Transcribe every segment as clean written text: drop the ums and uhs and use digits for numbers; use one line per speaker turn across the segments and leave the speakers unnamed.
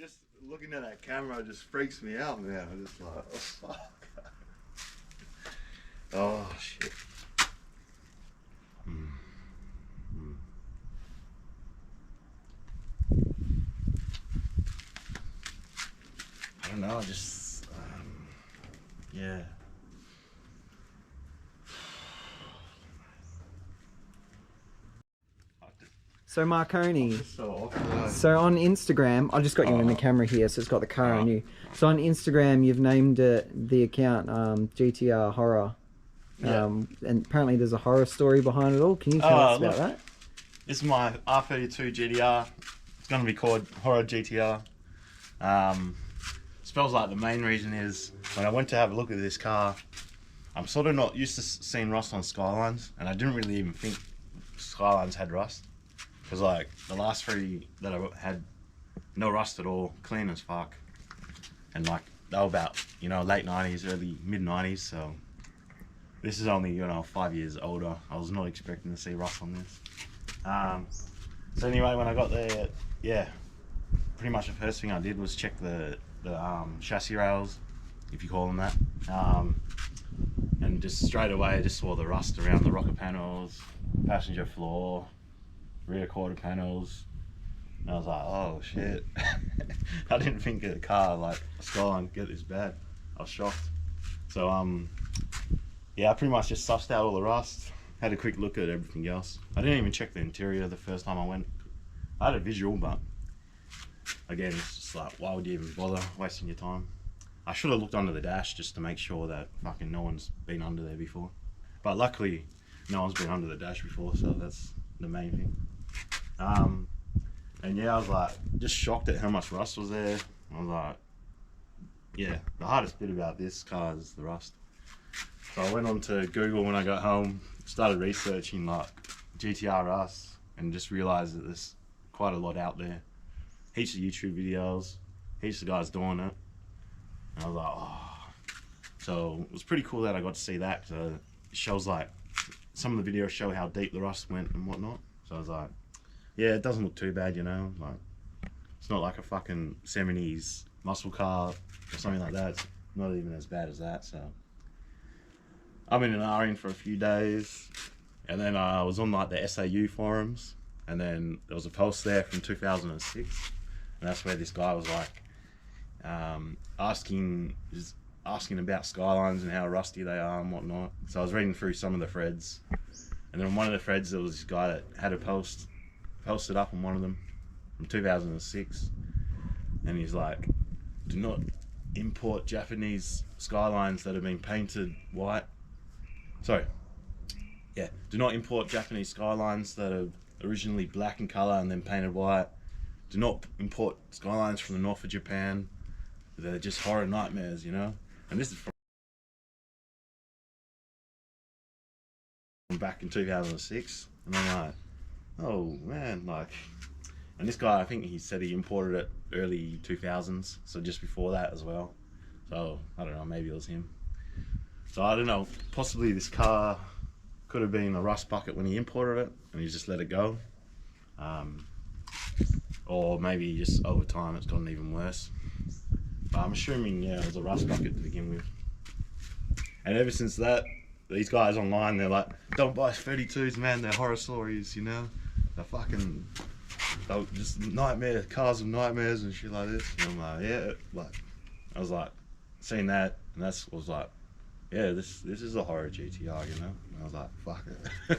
Just looking at that camera just freaks me out, man. I'm just like, oh fuck. Oh shit. I don't know, just yeah.
So Marconi,
So
on Instagram, I just got you in the camera here, so it's got the car on you. So on Instagram, you've named the account GTR Horror. And apparently there's a horror story behind it all. Can you tell us about that?
This is my R32 GTR. It's going to be called Horror GTR. Spells like the main reason is when I went to have a look at this car, I'm sort of not used to seeing rust on Skylines, and I didn't really even think Skylines had rust. Because like the last three that I had, no rust at all, clean as fuck. And like they were about, you know, late 90s, early mid 90s, so this is only, you know, 5 years older. I was not expecting to see rust on this. So anyway, when I got there, yeah, pretty much the first thing I did was check the chassis rails, if you call them that. And just straight away I just saw the rust around the rocker panels, passenger floor, rear quarter panels, and I was like, oh shit. I didn't think a car like a Skyline could get this bad. I was shocked. So yeah, I pretty much just sussed out all the rust, had a quick look at everything else. I didn't even check the interior the first time I went. I had a visual, but again, it's just like, why would you even bother wasting your time? I should have looked under the dash just to make sure that fucking no one's been under there before. But luckily, no one's been under the dash before, so that's the main thing. And yeah, I was like just shocked at how much rust was there. I was like, yeah, the hardest bit about this car is the rust. So I went on to Google when I got home, started researching like GTR rust, and just realized that there's quite a lot out there. Heaps of YouTube videos, heaps of guys doing it. And I was like, oh. So it was pretty cool that I got to see that, because it shows like, some of the videos show how deep the rust went and whatnot. So I was like, yeah, it doesn't look too bad, you know. Like, it's not like a fucking 70s muscle car or something like that. It's not even as bad as that. So I've been in RN for a few days, and then I was on like the SAU forums, and then there was a post there from 2006, and that's where this guy was like asking about Skylines and how rusty they are and whatnot. So I was reading through some of the threads, and then on one of the threads there was this guy that had a posted up on one of them from 2006, and he's like, do not import Japanese Skylines that have been painted white. Sorry, yeah, do not import Japanese Skylines that are originally black in color and then painted white. Do not import Skylines from the north of Japan. They're just horror nightmares, you know. And this is from back in 2006, and I'm like, oh man, like, and this guy, I think he said he imported it early 2000s, so just before that as well. So I don't know, maybe it was him. So I don't know, possibly this car could have been a rust bucket when he imported it and he just let it go, or maybe just over time it's gotten even worse. But I'm assuming, yeah, it was a rust bucket to begin with. And ever since that, these guys online, they're like, don't buy 32s, man, they're horror stories, you know? They're just nightmare, cars of nightmares and shit like this. And I'm like, yeah, like, I was like, seeing that, and that's was like, yeah, this is a horror GTR, you know? And I was like, fuck it.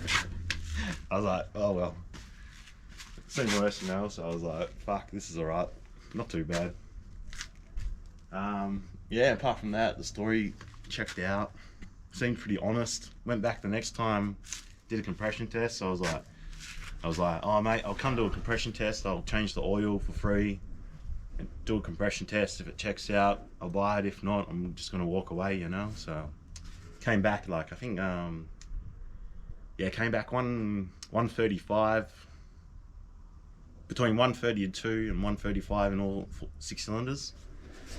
I was like, oh well. It seemed worse, you know, so I was like, fuck, this is alright. Not too bad. Yeah, apart from that, the story checked out. Seemed pretty honest. Went back the next time, did a compression test. So I was like, oh mate, I'll come to a compression test. I'll change the oil for free and do a compression test. If it checks out, I'll buy it. If not, I'm just gonna walk away, you know. So came back like, I think, yeah, came back 135, between 132 and 135 in all 6 cylinders.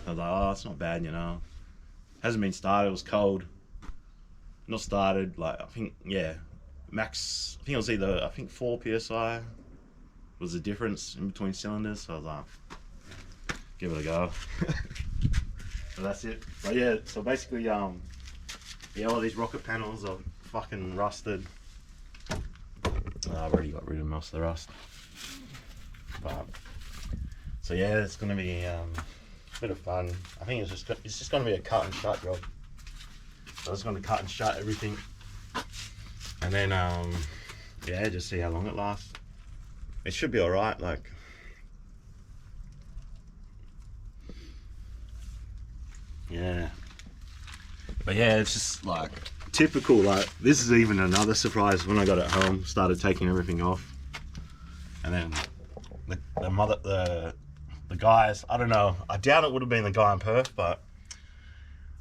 I was like, oh, it's not bad, you know. Hasn't been started, it was cold. Not started, like, I think, yeah, max, I think it was either, I think 4 PSI was the difference in between cylinders. So I was like, give it a go. So that's it. But yeah, so basically, yeah, all these rocket panels are fucking rusted. I've already got rid of most of the rust. But so yeah, it's gonna be a bit of fun. I think it's just gonna be a cut and shut job. So I'm just gonna cut and shut everything, and then yeah, just see how long it lasts. It should be all right. Like, yeah, but yeah, it's just like typical. Like, this is even another surprise. When I got it home, started taking everything off, and then the guys, I don't know, I doubt it would have been the guy in Perth, but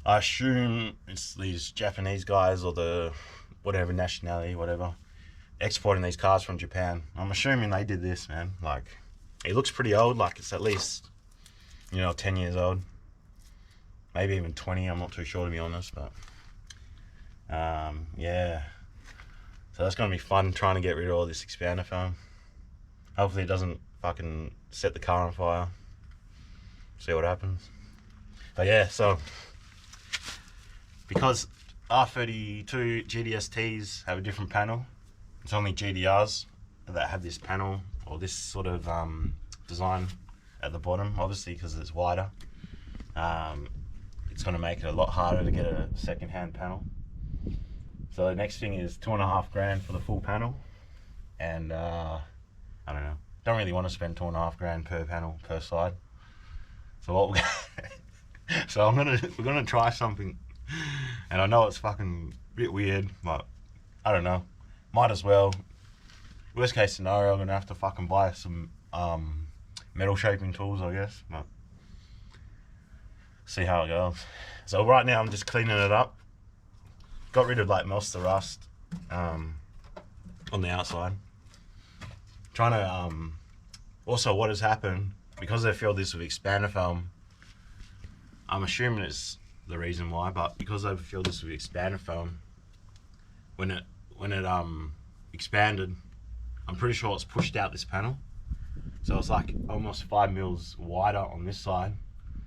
I assume it's these Japanese guys or the whatever nationality, whatever, exporting these cars from Japan. I'm assuming they did this, man. Like, it looks pretty old, like it's at least, 10 years old. Maybe even 20, I'm not too sure, to be honest, but yeah. So that's going to be fun, trying to get rid of all this expander foam. Hopefully it doesn't fucking set the car on fire. See what happens. But yeah, so because R32 GTSTs have a different panel, it's only GTRs that have this panel or this sort of design at the bottom, obviously because it's wider. It's going to make it a lot harder to get a second-hand panel. So the next thing is $2.5 for the full panel, and I don't know. Don't really want to spend $2.5 per panel per side. So we're gonna try something, and I know it's fucking a bit weird, but I don't know. Might as well. Worst case scenario, I'm gonna have to fucking buy some metal shaping tools, I guess. But see how it goes. So right now I'm just cleaning it up. Got rid of like most of the rust on the outside. Trying to also, what has happened, because they filled this with expander foam, I'm assuming it's the reason why, but because they've filled this with expander foam, when it expanded, I'm pretty sure it's pushed out this panel. So it's like almost 5 mils wider on this side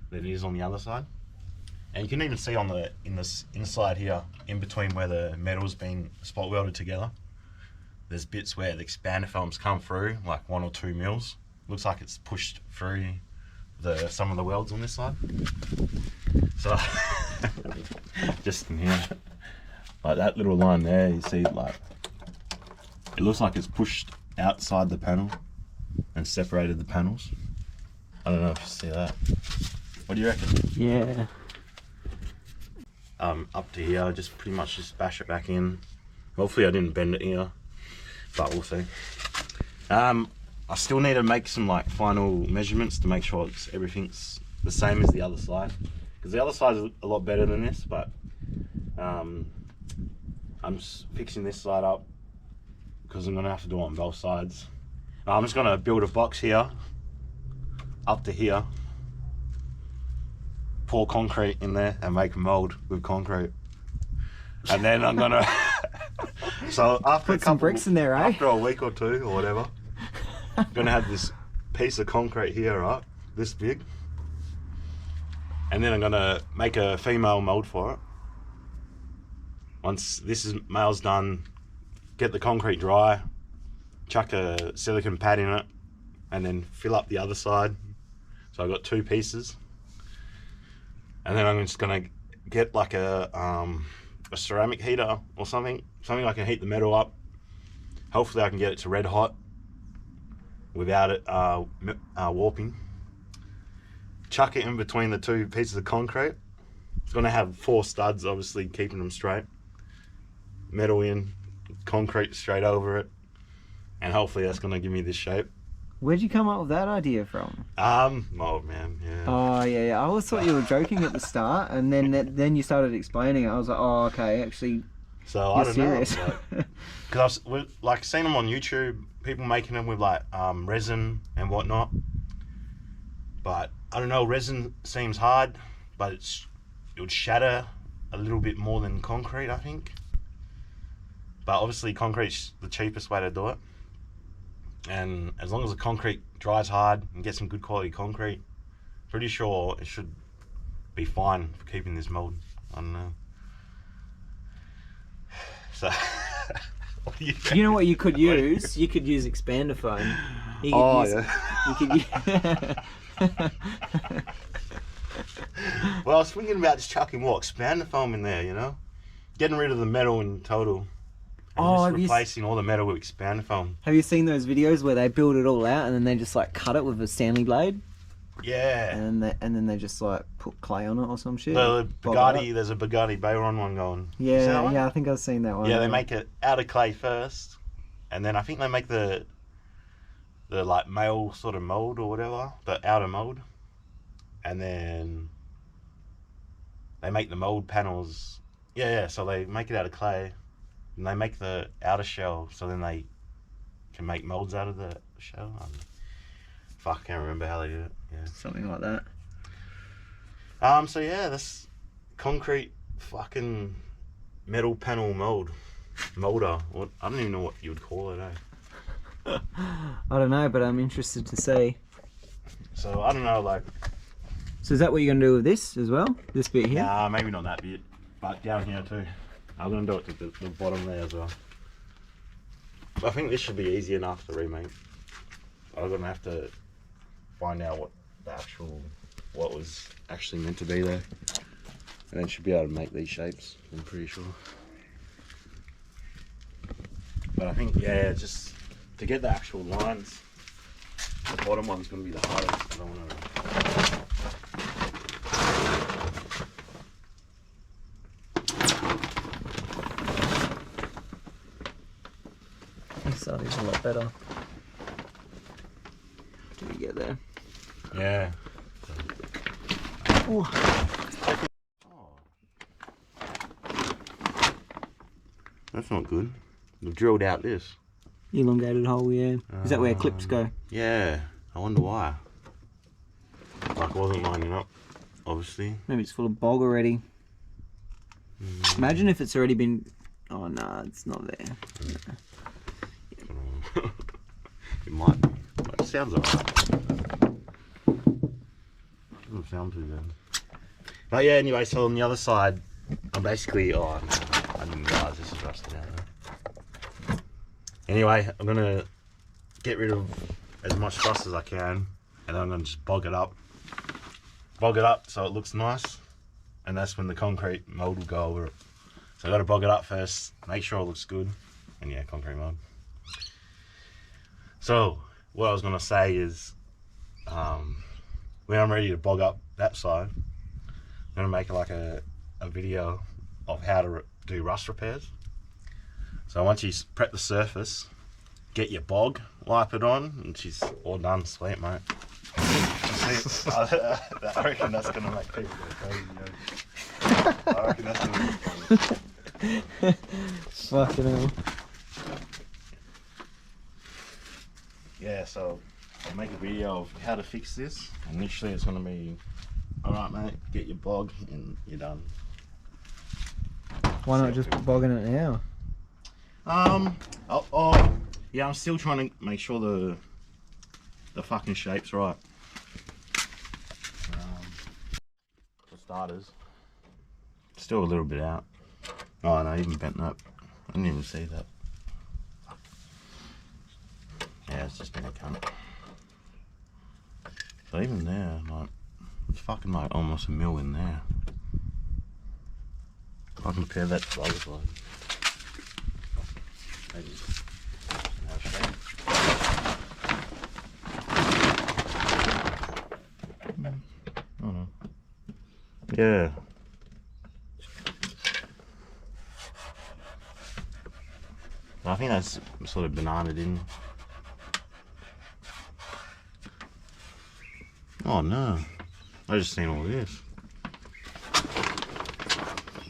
than it is on the other side. And you can even see in this inside here, in between where the metal's been spot welded together, there's bits where the expander foam's come through, like 1 or 2 mils. Looks like it's pushed through some of the welds on this side. So just in here, like that little line there, you see, like it looks like it's pushed outside the panel and separated the panels. I don't know if you see that. What do you reckon?
Yeah.
Up to here, just pretty much just bash it back in. Hopefully I didn't bend it here, but we'll see. I still need to make some like final measurements to make sure everything's the same as the other side, because the other side is a lot better than this, but I'm just fixing this side up because I'm gonna have to do it on both sides. I'm just gonna build a box here up to here, pour concrete in there and make a mold with concrete, and then I'm gonna so after
Put some bricks in there, eh?
After a week or two or whatever, I'm gonna have this piece of concrete here, right, this big, and then I'm gonna make a female mold for it. Once this male's done, get the concrete dry, chuck a silicone pad in it, and then fill up the other side. So I've got 2 pieces, and then I'm just gonna get like a ceramic heater or something I can heat the metal up. Hopefully I can get it to red hot without it warping. Chuck it in between the 2 pieces of concrete. It's gonna have 4 studs, obviously keeping them straight. Metal in, concrete straight over it, and hopefully that's gonna give me this shape.
Where'd you come up with that idea from?
Oh man, yeah.
Oh yeah. I always thought you were joking at the start, and then you started explaining it. I was like, oh okay, actually.
So
you're
I don't
serious.
know, because I've like seen them on YouTube, people making them with like resin and whatnot. But I don't know, resin seems hard, but it would shatter a little bit more than concrete, I think. But obviously concrete's the cheapest way to do it. And as long as the concrete dries hard and get some good quality concrete, Pretty sure it should be fine for keeping this mold. I don't know. So, what do you think?
You know what you could use? You could use expander foam. You could use,
yeah.
You could use...
Well, I was thinking about just chucking more expander foam in there, you know? Getting rid of the metal in total. And just replacing all the metal with expander foam.
Have you seen those videos where they build it all out and then they just like cut it with a Stanley blade?
Yeah.
And then they just like put clay on it or some shit.
The Bugatti, there's a Bugatti Veyron one going.
Yeah, yeah, I think I've seen that one.
Yeah, they make it out of clay first, and then I think they make the like male sort of mold or whatever, the outer mold, and then they make the mold panels. Yeah, so they make it out of clay, and they make the outer shell, so then they can make molds out of the shell. Fuck, I can't remember how they do it. Yeah,
something like that.
So yeah, this concrete fucking metal panel molder. What, I don't even know what you would call it, eh?
I don't know, but I'm interested to see.
So I don't know, like.
So is that what you're gonna do with this as well? This bit here?
Nah, maybe not that bit, but down here too. I'm gonna do it to the bottom there as well. I think this should be easy enough to remake. I'm gonna have to find out what was actually meant to be there, and then should be able to make these shapes, I'm pretty sure. But I think, yeah, just to get the actual lines, the bottom one's gonna be the hardest. I don't want to.
This side is a lot better. Do we get there?
Yeah.
Oh.
That's not good. They've drilled out this.
Elongated hole, yeah. Is that where clips go?
Yeah. I wonder why. Like, it wasn't lining up, obviously.
Maybe it's full of bog already. Imagine if it's already been... Oh, no, it's not there.
It might be. But it sounds alright. Doesn't sound too bad. But yeah, anyway, so on the other side, I'm basically... Oh, no, I didn't realise this was rusted out there. Anyway, I'm going to get rid of as much rust as I can, and then I'm going to just bog it up. Bog it up so it looks nice, and that's when the concrete mold will go over it. So I got to bog it up first, make sure it looks good, and yeah, concrete mold. So what I was going to say is, when I'm ready to bog up that side, I'm going to make like a video of how to do rust repairs. So once you prep the surface, get your bog, wipe it on, and she's all done. Sweet, mate. I reckon that's going to make people go crazy, yo. I reckon that's going to be funny.
Fucking hell.
Yeah, so I'll make a video of how to fix this, and literally it's going to be, alright mate, get your bog and you're done.
Why not just bogging it now?
Yeah, I'm still trying to make sure the fucking shape's right. For starters, still a little bit out. Oh no, even bent up. I didn't even see that. Yeah, it's just been a cunt. But even there, like, it's fucking like almost a mil in there. If I compare that to the other side. Maybe I'll show you. I don't know. Yeah. I think that's sort of bananaed in. Oh no, I just seen all this.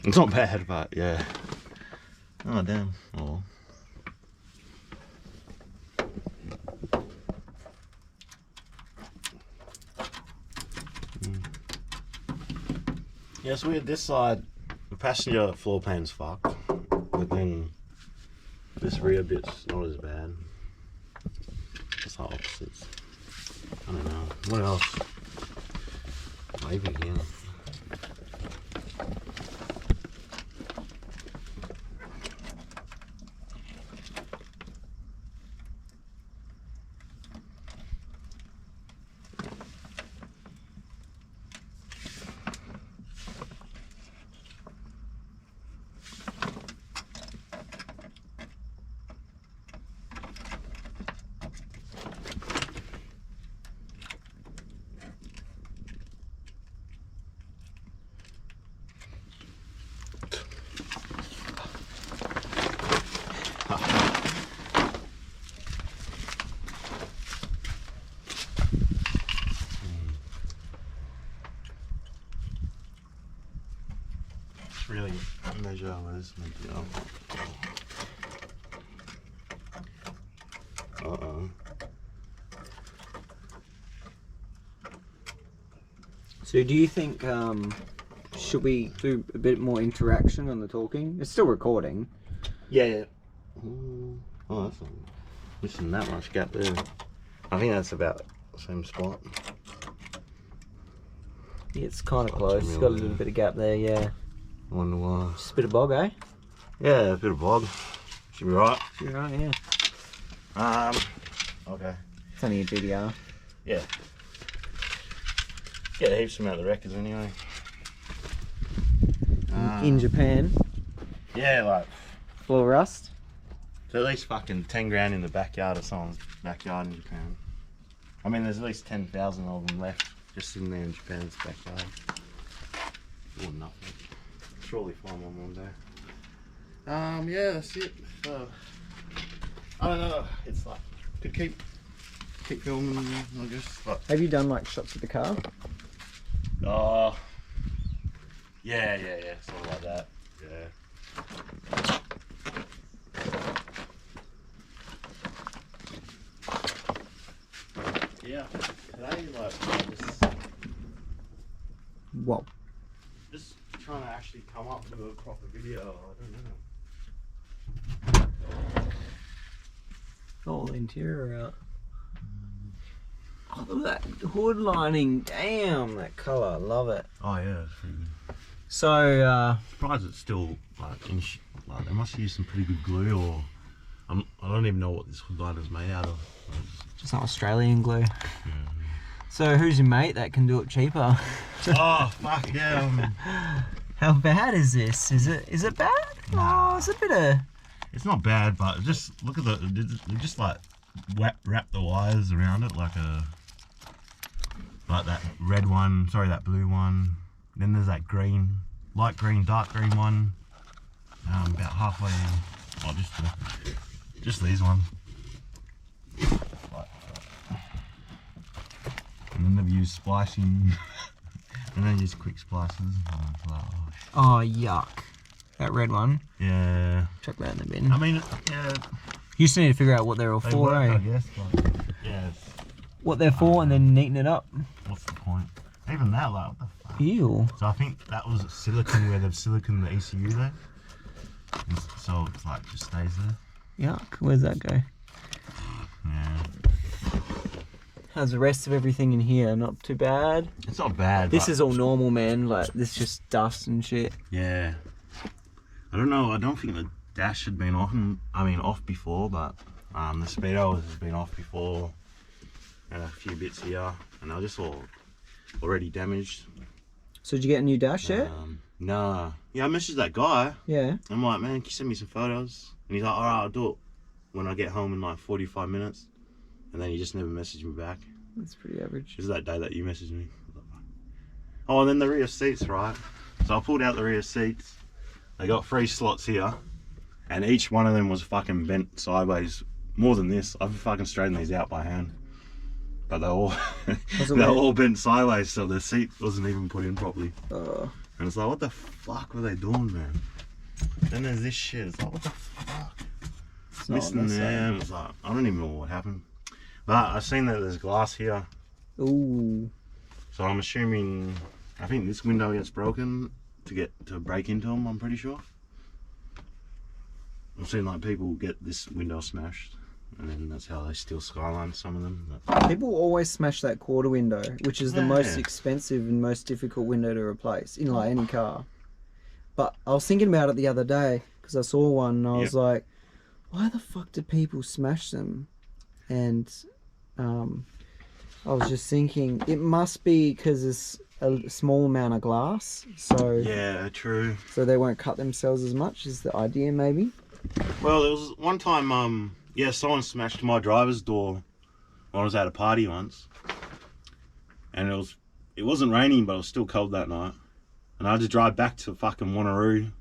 It's not bad, but yeah. Oh damn. Oh. Yeah, so we had this side, the passenger floor plan's fucked, but then this rear bit's not as bad. It's like opposites. I don't know. What else? Maybe, yeah. Really measure was maybe
So do you think should we do a bit more interaction on the talking? It's still recording.
Yeah. Oh, that's not missing that much gap there. I think that's about the same spot.
Yeah, it's kind of close. It's got a little bit of gap there, yeah.
I wonder why.
Just a bit of bog, eh?
Yeah, a bit of bog. Should be right.
Should be right, yeah.
Okay.
It's only a GTR.
Yeah. Get heaps from out the records anyway.
In Japan.
Yeah, like
Floor rust.
there's at least fucking 10 grand in the backyard of someone's backyard in Japan. I mean, there's at least 10,000 of them left just sitting there in Japan's backyard. Or nothing. Surely find one day. Yeah, that's it. So, I don't know. It's like could keep filming, I guess. But
Have you done like shots of the car?
yeah, something like that. Yeah. Yeah. Today, like,
What?
just trying to actually come up with a proper video. I don't know.
Oh, the interior out. Oh, look at that hood lining. Damn, that colour. Love it.
Oh yeah, it's pretty good.
So,
Surprised it's still like like they must use some pretty good glue, or I don't even know what this hood liner is made out of.
it's not Australian glue. So, who's your mate that can do it cheaper?
Oh fuck yeah!
How bad is this? Is it bad?
Nah.
Oh, it's a bit of.
It's not bad, but just look at they just like wrap the wires around it like that red one. Sorry, that blue one. Then there's that green, light green, dark green one. About halfway in. Oh, just these ones. And then they've used splicing. And then use quick splices.
Oh, yuck. That red one.
Yeah.
Chuck that in the bin.
I mean, yeah.
You just need to figure out what they're all
They
for,
work,
eh?
I guess, but yeah.
What they're for and then neaten it up.
What's the point? Even that, like, what the fuck?
Ew.
So I think that was silicon where they've siliconed the ECU there. And so it's like just stays there.
Yuck. Where's that go?
Yeah.
How's the rest of everything in here? Not too bad.
It's not bad.
This
but
is all normal, man. Like, this is just dust and shit.
yeah. I don't know. I don't think the dash had been off before, but the speedo has been off before, and a few bits here, and they're just all already damaged.
So did you get a new dash yet?
Nah. Yeah, I messaged that guy.
Yeah.
I'm like, man, can you send me some photos? And he's like, all right, I'll do it when I get home in like 45 minutes. And then he just never messaged me back.
That's pretty average.
This is that day that you messaged me. Oh, and then the rear seats, right? So I pulled out the rear seats. They got 3 slots here, and each one of them was fucking bent sideways. More than this, I've fucking straightened these out by hand. But they're all all bent sideways, so the seat wasn't even put in properly. And it's like, what the fuck were they doing, man? Then there's this shit. It's like, what the fuck? It's missing there. And it's like, I don't even know what happened. But I've seen that there's glass here.
Ooh.
So I'm assuming, I think this window gets broken to break into them, I'm pretty sure. I've seen like people get this window smashed. and then that's how they steal Skylines, some of them. But...
People always smash that quarter window, which is the most expensive and most difficult window to replace in like any car. But I was thinking about it the other day because I saw one and I was like, why the fuck do people smash them? And I was just thinking it must be because it's a small amount of glass, so
yeah, true.
So they won't cut themselves as much is the idea, maybe.
Well, there was one time, someone smashed my driver's door when I was at a party once, and it wasn't raining, but it was still cold that night, and I had to drive back to fucking Wanneroo,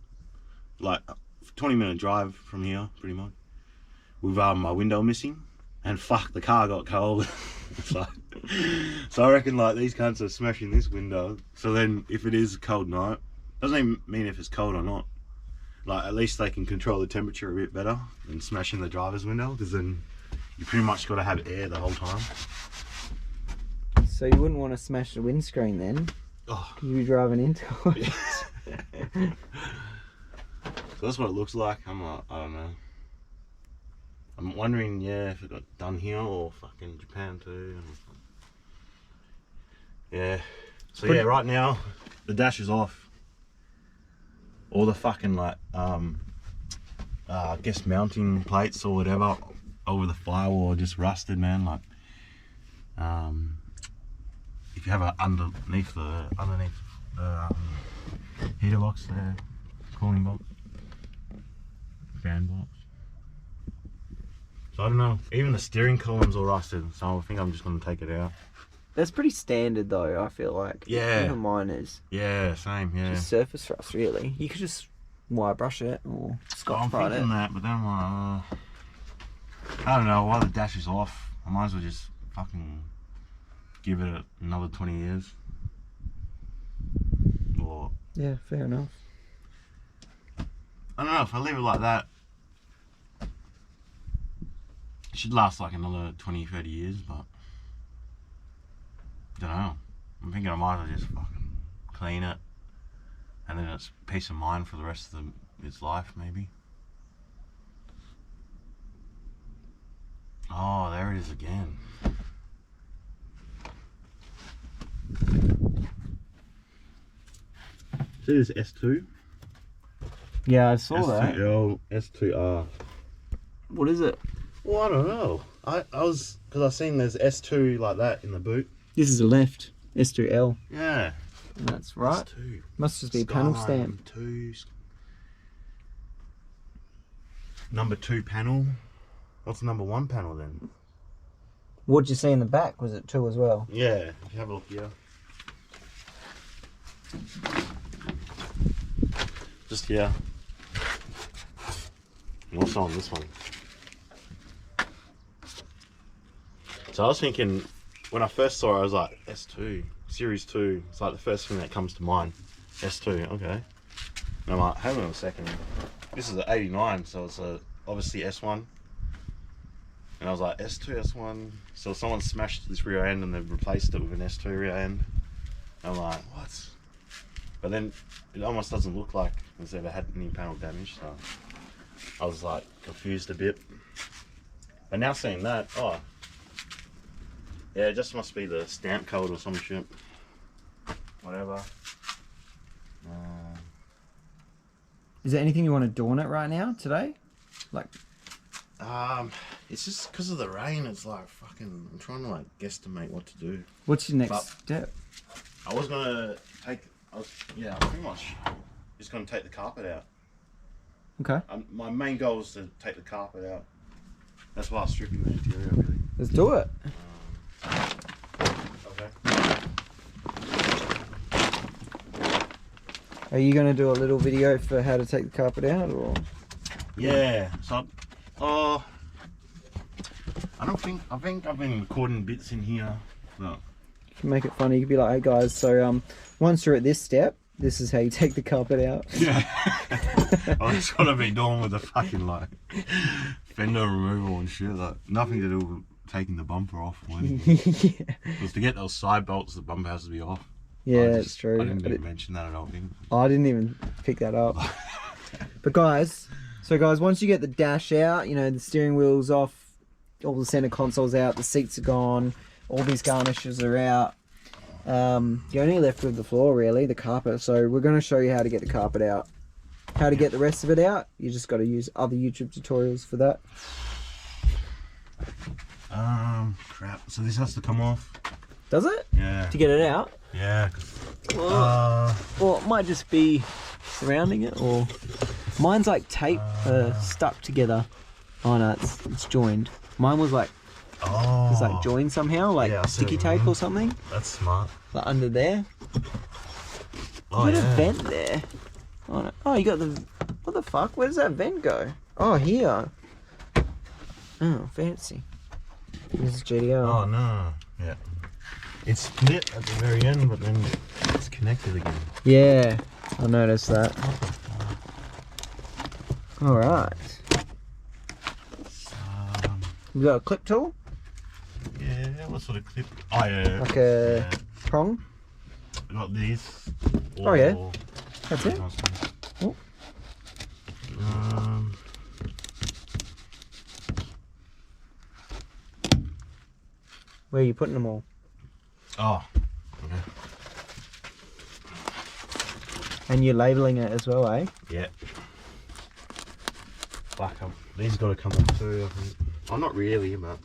like a 20-minute drive from here, pretty much, with my window missing, and fuck, the car got cold. So I reckon like these cunts are smashing this window. So then, if it is a cold night, doesn't even mean if it's cold or not. Like at least they can control the temperature a bit better than smashing the driver's window, because then you pretty much got to have air the whole time.
So you wouldn't want to smash the windscreen then? Oh, you'd be driving into it.
So that's what it looks like. I don't know. I'm wondering, if it got done here or fucking Japan too. Yeah. So right now the dash is off. All the fucking like I guess mounting plates or whatever over the firewall are just rusted, man. Like if you have it underneath the heater box there, cooling box, fan box. So I don't know, even the steering column's all rusted, so I think I'm just going to take it out.
That's pretty standard though, I feel like.
Yeah.
Even mine is.
Yeah, same, yeah.
Just surface rust, really. You could just wire brush it or scotch brite it.
I'm thinking that, but then I'm like, I don't know, while the dash is off, I might as well just fucking give it another 20 years. Or...
Yeah, fair enough.
I don't know, if I leave it like that, it should last like another 20, 30 years, but I don't know. I'm thinking I might as well just fucking clean it, and then it's peace of mind for the rest of its life, maybe. Oh, there it is again. See this S2?
Yeah, I saw
S2,
that.
Oh, S2R.
What is it?
Well, I don't know. I was, because I've seen there's S2 like that in the boot.
This is a left. S2L.
Yeah.
That's right.
S2.
Must just be a panel stamp.
2. Number 2 panel. What's the number 1 panel then?
What'd you see in the back? Was it 2 as well?
Yeah, if you have a look here. Just here. And also on this one. So I was thinking, when I first saw it, I was like, S2, Series 2. It's like the first thing that comes to mind. S2, okay. And I'm like, hang on a second. This is an 89, so it's obviously S1. And I was like, S2, S1. So someone smashed this rear end and they've replaced it with an S2 rear end. And I'm like, what? But then it almost doesn't look like it's ever had any panel damage, so I was like confused a bit. But now seeing that, oh, yeah, it just must be the stamp code or some shit. Whatever.
Is there anything you want to do on it right now, today? Like,
it's just because of the rain. It's like fucking. I'm trying to like guesstimate what to do.
What's your next step?
I was gonna take. Pretty much just gonna take the carpet out.
Okay.
My main goal is to take the carpet out. That's why I was stripping the interior, really.
Let's do it.
Okay.
Are you going to do a little video for how to take the carpet out, or?
Yeah. So, I think I've been recording bits in here. So.
You can make it funny. You can be like, hey guys, so once you're at this step, this is how you take the carpet out.
Yeah. That's what I've been doing with the fucking like fender removal and shit. Like nothing to do with taking the bumper off or anything. Yeah. Because to get those side bolts, the bumper has to be off.
Yeah, that's true.
I didn't even mention that, I don't think.
I didn't even pick that up. But guys, once you get the dash out, you know, the steering wheel's off, all the center console's out, the seats are gone, all these garnishes are out. You're only left with the floor, really, the carpet. So we're going to show you how to get the carpet out. How to get the rest of it out, you just got to use other YouTube tutorials for that.
Crap. So this has to come off.
Does it?
Yeah.
To get it out?
Yeah.
Well, it might just be surrounding it, or mine's like tape stuck together. Oh no, it's joined. Mine was like it's like joined somehow, like sticky tape or something.
That's smart.
Like under there.
Oh,
you got a vent there. Oh, no. Oh, you got the. What the fuck? Where does that vent go? Oh, here. Oh, fancy. This is GTR.
Oh no. Yeah. It's split at the very end, but then it's connected again.
Yeah, I noticed that. Alright. You got a clip tool?
Yeah, what sort of clip? Oh yeah.
Like a prong?
I got these.
Oh yeah. That's it? Oh. Where are you putting them all?
Oh. Okay.
And you're labelling it as well, eh?
Yeah. Black up. These got to come up too, I think. Oh, not really, but.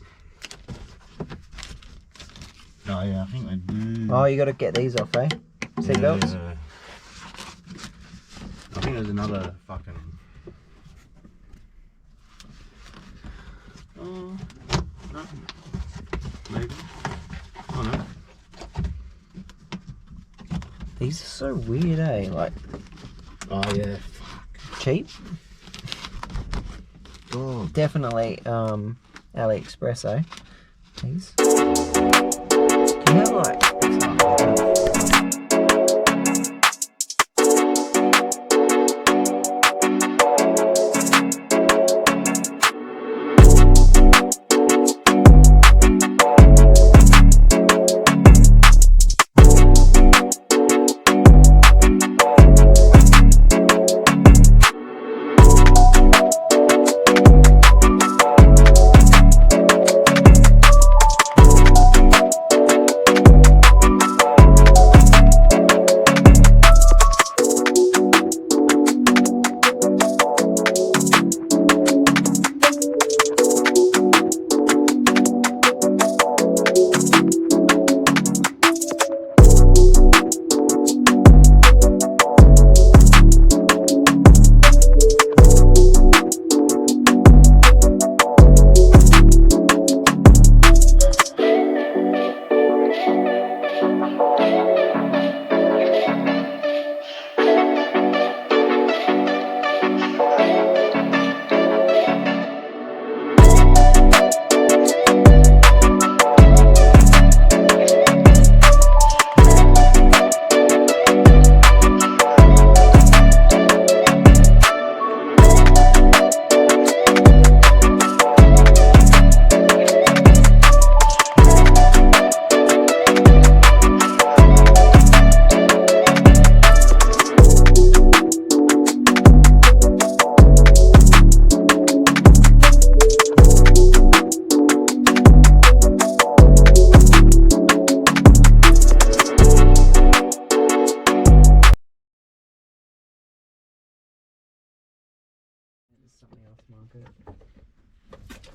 Oh yeah, I think they do.
Oh, you got to get these off, eh? Seat belts?
Yeah. I think there's another fucking. Oh, no. Maybe. Oh no.
These are so weird, eh? Like.
Oh yeah. Fuck.
Cheap?
Oh.
Definitely AliExpress, eh? These. Can you have like.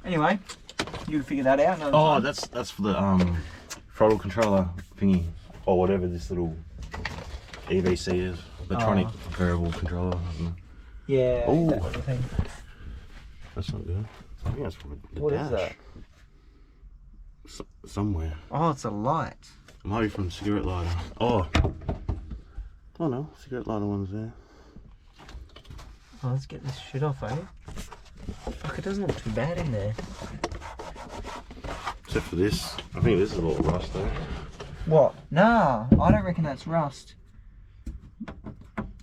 Anyway, you can figure that out.
Oh, that's for the throttle controller thingy, or whatever this little EVC is, electronic variable controller.
Yeah.
Oh,
that sort of thing.
That's not good. I think that's for the
What
dash.
is that?
Somewhere.
Oh, it's a light.
It might be from the cigarette lighter. Oh. Oh no, cigarette lighter one's there.
Oh, let's get this shit off, eh? Fuck, it doesn't look too bad in there.
Except for this. I think this is a little rust though.
What? Nah, I don't reckon that's rust.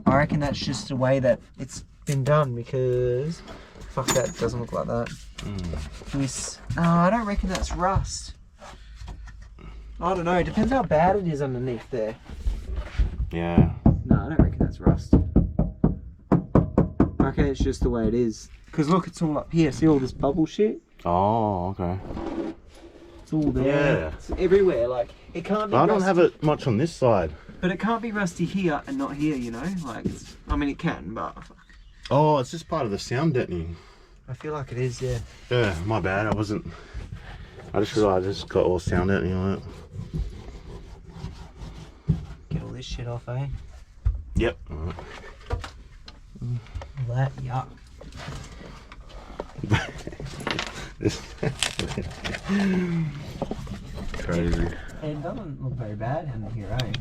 I reckon that's just the way that it's been done, because fuck, that doesn't look like that. No, I don't reckon that's rust. I don't know, it depends how bad it is underneath there.
Yeah.
No, I don't reckon that's rust. I reckon it's just the way it is. Because look, it's all up here. See all this bubble shit?
Oh, okay.
It's all there.
Yeah.
It's everywhere. Like it can't be.
I don't
rusty,
have it much on this side.
but it can't be rusty here and not here. You know, like I mean, it can, but
Oh, it's just part of the sound deadening.
I feel like it is. Yeah.
Yeah, my bad. I just realised I just got all sound deadening on it.
Get all this shit off, eh?
Yep.
All that, yuck.
Crazy.
It doesn't look very bad in here, eh?